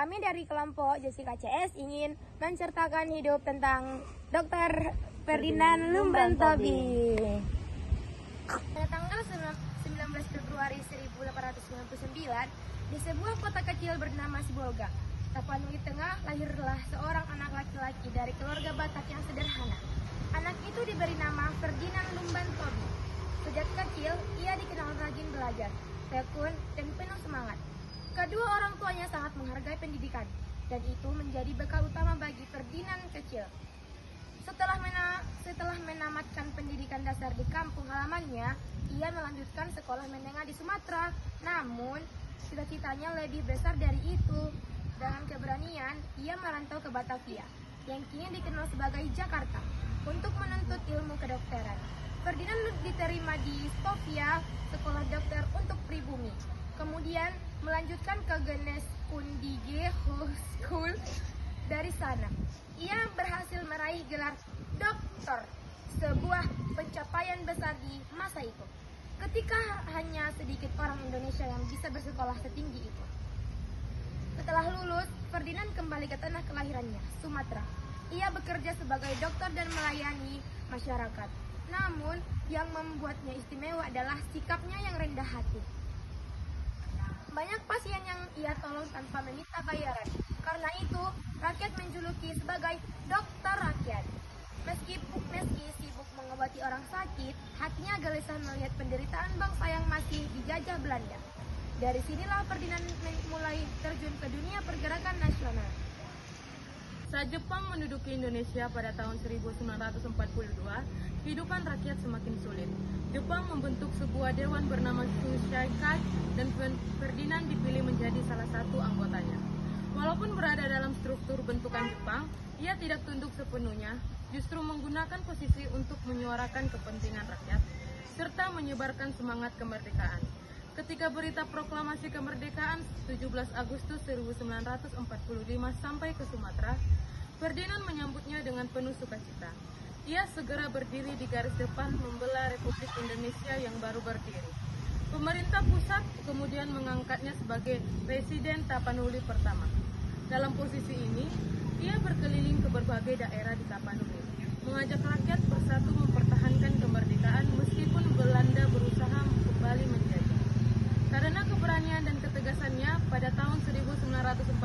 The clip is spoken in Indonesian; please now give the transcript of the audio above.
Kami dari kelompok Jessica CS ingin menceritakan hidup tentang Dr. Ferdinand Lumban-Tobing. Pada tanggal 19 Februari 1899, di sebuah kota kecil bernama Sibolga, Tapanuli Tengah, lahirlah seorang anak laki-laki dari keluarga Batak yang sederhana. Anak itu diberi nama Ferdinand Lumban-Tobing. Sejak kecil, ia dikenal rajin belajar, tekun, dan penuh semangat. Kedua orang tuanya sangat menghargai pendidikan, dan itu menjadi bekal utama bagi Ferdinand kecil. Setelah menamatkan pendidikan dasar di kampung halamannya, ia melanjutkan sekolah menengah di Sumatera. Namun, cita-citanya lebih besar dari itu. Dengan keberanian, ia merantau ke Batavia, yang kini dikenal sebagai Jakarta, untuk menuntut ilmu kedokteran. Ferdinand diterima di Sofia, sekolah dokter untuk pribumi. Kemudian melanjutkan ke Genes Kundige School. Dari sana, ia berhasil meraih gelar doktor, sebuah pencapaian besar di masa itu, ketika hanya sedikit orang Indonesia yang bisa bersekolah setinggi itu. Setelah lulus, Ferdinand kembali ke tanah kelahirannya, Sumatera. Ia bekerja sebagai dokter dan melayani masyarakat. Namun, yang membuatnya istimewa adalah sikapnya yang rendah hati. Banyak pasien yang ia tolong tanpa meminta bayaran. Karena itu, rakyat menjuluki sebagai dokter rakyat. Meski sibuk mengobati orang sakit, hatinya gelisah melihat penderitaan bangsa yang masih dijajah Belanda. Dari sinilah Ferdinand mulai terjun ke dunia pergerakan nasional. Saat Jepang menduduki Indonesia pada tahun 1942, kehidupan rakyat semakin sulit. Jepang membentuk sebuah dewan bernama Shushaikai dan Ferdinand dipilih menjadi salah satu anggotanya. Walaupun berada dalam struktur bentukan Jepang, ia tidak tunduk sepenuhnya, justru menggunakan posisi untuk menyuarakan kepentingan rakyat, serta menyebarkan semangat kemerdekaan. Ketika berita proklamasi kemerdekaan 17 Agustus 1945 sampai ke Sumatera, Ferdinand menyambutnya dengan penuh sukacita. Ia segera berdiri di garis depan membela Republik Indonesia yang baru berdiri. Pemerintah pusat kemudian mengangkatnya sebagai Presiden Tapanuli pertama. Dalam posisi ini, ia berkeliling ke berbagai daerah di Tapanuli, mengajak rakyat bersatu mempertahankan kemerdekaan meskipun Belanda berusaha kembali menjajah. Karena keberanian dan ketegasannya, pada tahun 1940